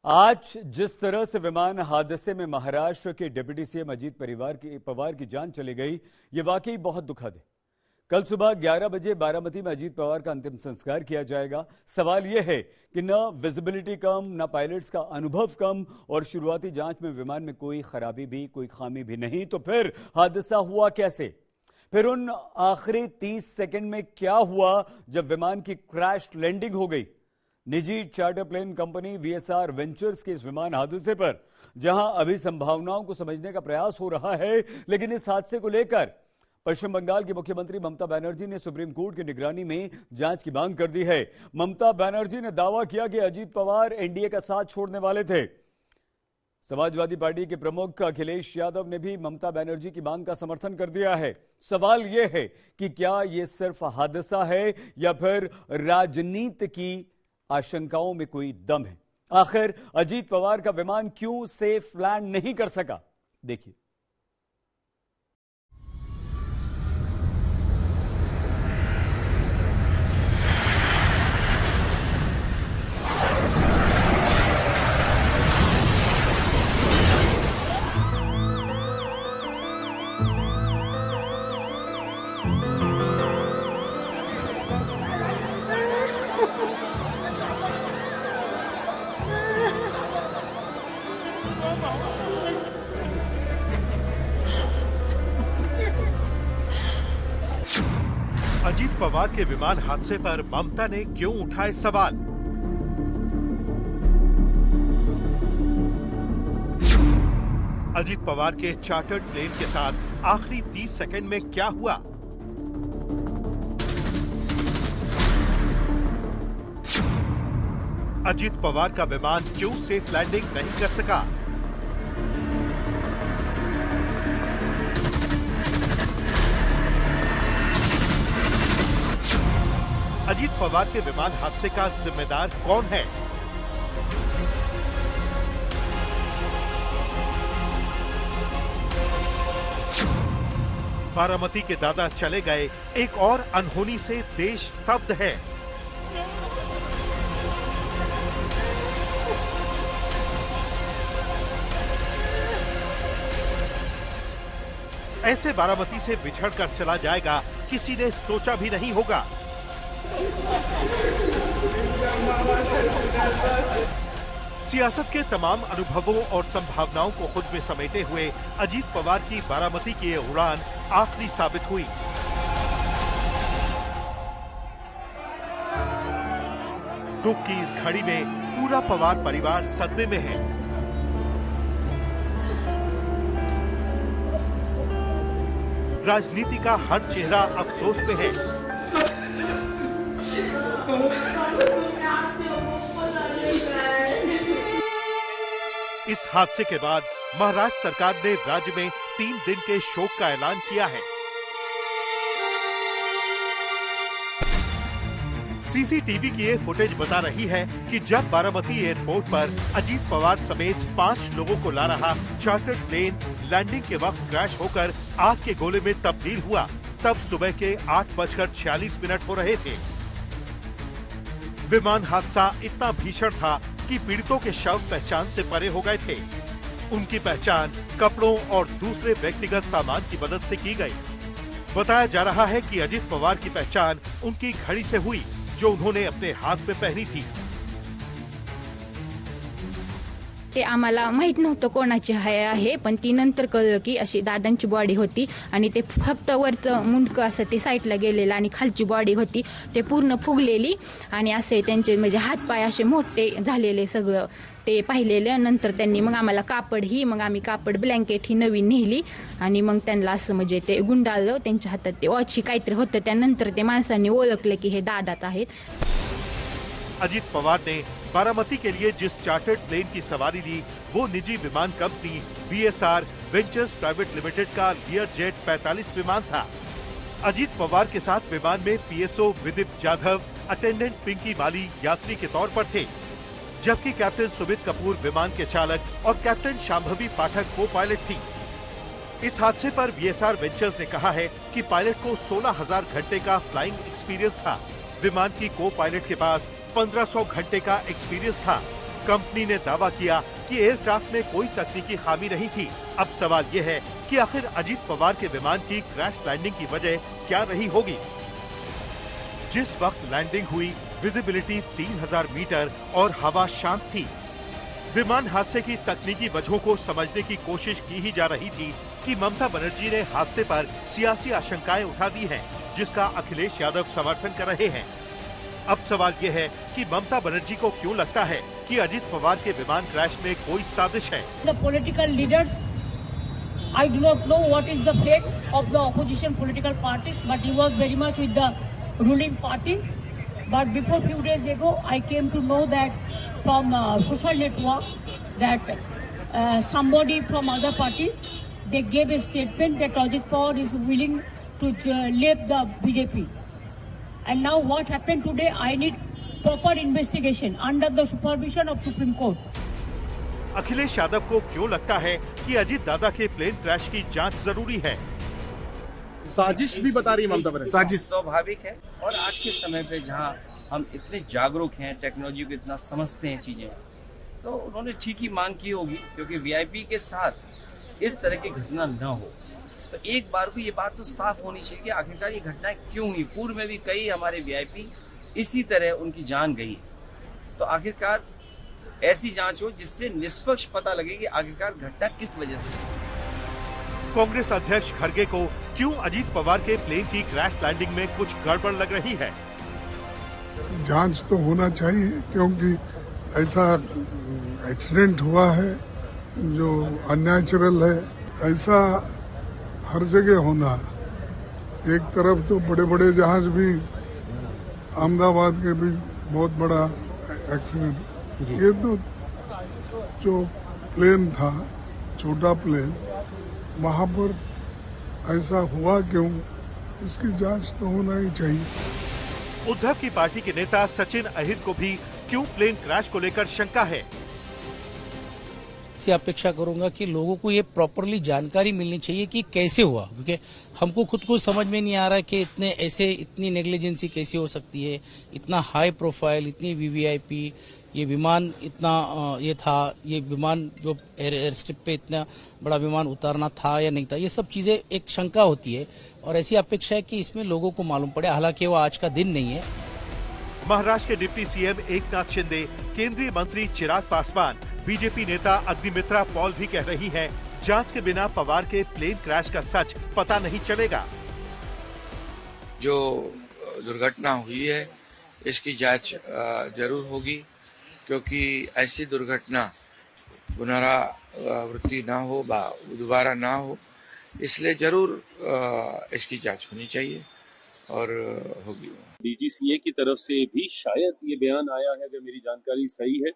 आज जिस तरह से विमान हादसे में महाराष्ट्र के डिप्टी सीएम अजीत पवार की जान चली गई, ये वाकई बहुत दुखद है। कल सुबह 11 बजे बारामती में अजीत पवार का अंतिम संस्कार किया जाएगा। सवाल यह है कि न विजिबिलिटी कम, न पायलट्स का अनुभव कम और शुरुआती जांच में विमान में कोई खराबी भी, कोई खामी भी नहीं, तो फिर हादसा हुआ कैसे? फिर उन आखिरी 30 सेकंड में क्या हुआ जब विमान की क्रैश लैंडिंग हो गई? निजी charter plane company VSR ventures के इस विमान हादसे पर जहां अभी संभावनाओं को समझने का प्रयास हो रहा है, लेकिन इस हादसे को लेकर पश्चिम बंगाल की मुख्यमंत्री ममता बनर्जी ने सुप्रीम कोर्ट की निगरानी में जांच की मांग कर दी है। ममता बनर्जी ने दावा किया कि अजीत पवार एनडीए का साथ छोड़ने वाले थे। समाजवादी पार्टी के प्रमुख अखिलेश यादव ने भी ममता बनर्जी की मांग का समर्थन कर दिया है। सवाल यह है कि क्या यह सिर्फ हादसा है या फिर राजनीति की आशंकाओं में कोई दम है? आखिर अजीत पवार का विमान क्यों सेफ लैंड नहीं कर सका? देखिए। अजीत पवार के विमान हादसे पर ममता ने क्यों उठाए सवाल? अजीत पवार के चार्टर्ड प्लेन के साथ आखिरी 30 सेकंड में क्या हुआ? अजीत पवार का विमान क्यों सेफ लैंडिंग नहीं कर सका? अजीत पवार के विमान हादसे का जिम्मेदार कौन है? बारामती के दादा चले गए, एक और अनहोनी से देश स्तब्ध है। ऐसे बारामती से बिछड़कर चला जाएगा, किसी ने सोचा भी नहीं होगा। सियासत के तमाम अनुभवों और संभावनाओं को खुद में समेटे हुए अजीत पवार की बारामती की ये उड़ान आखिरी साबित हुई। दुख की इस घड़ी में पूरा पवार परिवार सदमे में है। राजनीति का हर चेहरा अफसोस में है। इस हादसे के बाद महाराष्ट्र सरकार ने राज्य में 3 दिन के शोक का ऐलान किया है। सीसीटीवी की ये फुटेज बता रही है कि जब बारामती एयरपोर्ट पर अजीत पवार समेत 5 लोगों को ला रहा चार्टर्ड प्लेन लैंडिंग के वक्त क्रैश होकर आग के गोले में तब्दील हुआ, तब सुबह के 8:46 हो रहे थे। विमान हादसा इतना भीषण था कि पीड़ितों के शव पहचान से परे हो गए थे। उनकी पहचान कपड़ों और दूसरे व्यक्तिगत सामान की मदद से की गई। बताया जा रहा है कि अजीत पवार की पहचान उनकी घड़ी से हुई, जो उन्होंने अपने हाथ में पहनी थी। ते आम्हाला माहित नव्हतं कोणाची आहे, पण ती नंतर कळलं की अशी दादांची बॉडी होती आणि ते फक्त वरचं मुंडकं असं ते साईडला गेलेलं आणि खालची बॉडी होती ते पूर्ण फुगलेली आणि असे त्यांचे म्हणजे हातपाय असे मोठे झालेले सगळं ते पाहिलेलं। नंतर त्यांनी मग आम्हाला मग आम्ही कापड ब्लँकेट ही नवीन नेली आणि मग त्यांना असं म्हणजे ते गुंडाळलं, त्यांच्या हातात ते वॉच काहीतरी होतं। त्यानंतर ते माणसांनी ओळखलं की हे दादाच आहेत। अजीत पवार ने बारामती के लिए जिस चार्टर्ड प्लेन की सवारी ली, वो निजी विमान company VSR ventures private limited का लियर जेट 45 विमान था। अजीत पवार के साथ विमान में पीएसओ विदीप जाधव, अटेंडेंट पिंकी माली यात्री के तौर पर थे, जबकि कैप्टन सुमित कपूर विमान के चालक और कैप्टन शांभवी पाठक को पायलट थी। इस हादसे पर वीएसआर वेंचर्स ने कहा है कि पायलट को 16,000 घंटे का फ्लाइंग एक्सपीरियंस था। विमान की को पायलट के पास 1500 घंटे का एक्सपीरियंस था। कंपनी ने दावा किया कि एयरक्राफ्ट में कोई तकनीकी खामी नहीं थी। अब सवाल ये है कि आखिर अजीत पवार के विमान की क्रैश लैंडिंग की वजह क्या रही होगी। जिस वक्त लैंडिंग हुई विजिबिलिटी 3000 मीटर और हवा शांत थी। विमान हादसे की तकनीकी वजहों को समझने की कोशिश की ही जा रही थी कि ममता बनर्जी ने हादसे पर सियासी आशंकाएं उठा दी हैं, जिसका अखिलेश यादव समर्थन कर रहे हैं। अब सवाल ये है कि ममता बनर्जी को क्यों लगता है कि अजीत पवार के विमान क्रैश में कोई साजिश है। The political leaders, I do not know what is the fate of the opposition political parties, but he was very much with the ruling party. But before few days ago, I came to know that from social network that somebody from other party, they gave a statement that Ajit Pawar is willing to leave the BJP. And now what happened today, I need proper investigation under the supervision of Supreme Court. Akhilesh Yadav को क्यों लगता है कि अजीत दादा के plane crash की जांच जरूरी है? साजिश भी बता रही है ममता बनर्जी। साजिश स्वाभाविक है, और आज के समय पे जहां हम इतने जागरूक हैं, टेक्नोलॉजी को इतना समझते हैं चीजें, तो उन्होंने ठीक ही मांग की होगी, क्योंकि वीआईपी के साथ इस तरह की घटना न हो। तो एक बार को ये बात तो साफ होनी चाहिए कि आखिरकार ये घटना क्यों हुई। पूर्व में भी कई हमारे वीआईपी इसी तरह उनकी जान गई है। तो आखिरकार ऐसी जांच हो जिससे निष्पक्ष पता लगे कि आखिरकार घटना किस वजह से। कांग्रेस अध्यक्ष खड़गे को क्यों अजीत पवार के प्लेन की क्रैश लैंडिंग में कुछ गड़बड़ लग रही है? जांच तो होना चाहिए, क्योंकि ऐसा एक्सीडेंट हुआ है जो अननेचुरल है। ऐसा हर जगह होना। एक तरफ तो बड़े बड़े जहाज भी, अहमदाबाद के भी बहुत बड़ा एक्सीडेंट। ये तो जो प्लेन था, छोटा प्लेन, वहाँ पर ऐसा हुआ क्यों, इसकी जांच तो होना ही चाहिए। उद्धव की पार्टी के नेता सचिन अहिर को भी क्यों प्लेन क्रैश को लेकर शंका है। अपेक्षा करूंगा कि लोगों को ये प्रॉपरली जानकारी मिलनी चाहिए कि कैसे हुआ, क्योंकि हमको खुद को समझ में नहीं आ रहा कि इतनी नेग्लिजेंसी कैसे हो सकती है। इतना हाई प्रोफाइल, इतनी वीवीआईपी, ये विमान इतना ये था, ये विमान जो एयर स्ट्रिप पे इतना बड़ा विमान उतारना था या नहीं था, ये सब चीजें एक शंका होती है, और ऐसी अपेक्षा है कि इसमें लोगों को मालूम पड़े। हालांकि वो आज का दिन नहीं है। महाराष्ट्र के डिप्टी सीएम एकनाथ शिंदे, केंद्रीय मंत्री चिराग पासवान, बीजेपी नेता अग्निमित्रा पॉल भी कह रही हैं, जांच के बिना पवार के प्लेन क्रैश का सच पता नहीं चलेगा। जो दुर्घटना हुई है इसकी जांच जरूर होगी, क्योंकि ऐसी दुर्घटना पुनरावृत्ति ना हो, दोबारा ना हो, इसलिए जरूर इसकी जांच होनी चाहिए और होगी। डीजीसीए की तरफ से भी शायद ये बयान आया है, अगर मेरी जानकारी सही है,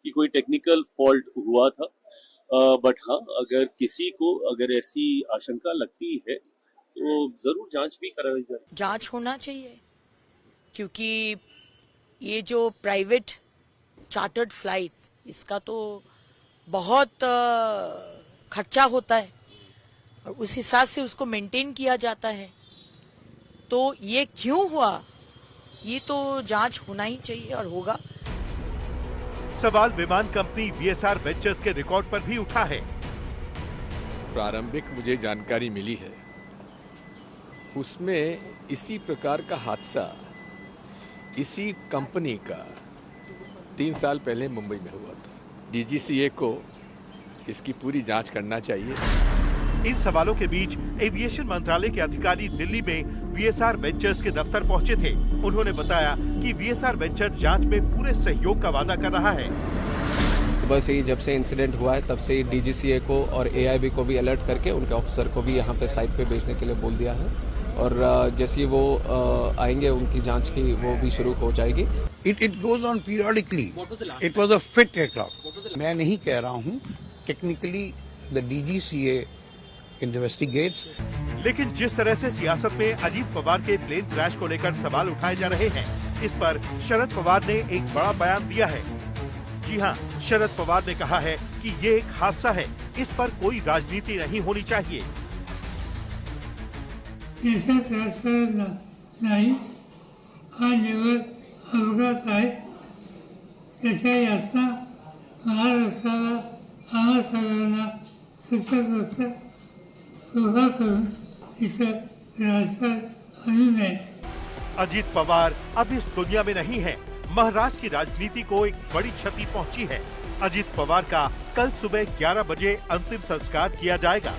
कि कोई टेक्निकल फॉल्ट हुआ था। बट हाँ, अगर किसी को अगर ऐसी आशंका लगती है तो जरूर जांच भी कराई जाए। जांच होना चाहिए, क्योंकि ये जो प्राइवेट चार्टर्ड फ्लाइट, इसका तो बहुत खर्चा होता है और उस हिसाब से उसको मेंटेन किया जाता है। तो ये क्यों हुआ, ये तो जांच होना ही चाहिए और होगा। सवाल विमान कंपनी वीएसआर वेंचर्स के रिकॉर्ड पर भी उठा है। प्रारंभिक मुझे जानकारी मिली है, उसमें इसी प्रकार का हादसा इसी कंपनी का 3 साल पहले मुंबई में हुआ था। डीजीसीए को इसकी पूरी जांच करना चाहिए। इन सवालों के बीच एविएशन मंत्रालय के अधिकारी दिल्ली में वीएसआर वेंचर्स के दफ्तर पहुंचे थे। उन्होंने बताया कि वीएसआर वेंचर जांच में पूरे सहयोग का वादा कर रहा है। बस ये जब से इंसिडेंट हुआ है तब से ही डीजीसीए को और एआईबी को भी अलर्ट करके उनके ऑफिसर को भी यहाँ पे साइट पे भेजने के लिए बोल दिया है, और जैसे वो आएंगे उनकी जांच की वो भी शुरू हो जाएगी। It goes on periodically. It was a fit aircraft. मैं नहीं कह रहा हूँ, टेक्निकली द डीजीसीए इन्वेस्टिगेट्स। लेकिन जिस तरह से सियासत में अजीत पवार के प्लेन क्रैश को लेकर सवाल उठाए जा रहे हैं, इस पर शरद पवार ने एक बड़ा बयान दिया है। जी हां, शरद पवार ने कहा है कि ये एक हादसा है, इस पर कोई राजनीति नहीं होनी चाहिए। नाही हा निवड अपघात आहे, त्याच्या यातना अजीत पवार अब इस दुनिया में नहीं है। महाराष्ट्र की राजनीति को एक बड़ी क्षति पहुंची है। अजीत पवार का कल सुबह 11 बजे अंतिम संस्कार किया जाएगा।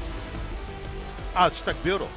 आज तक ब्यूरो।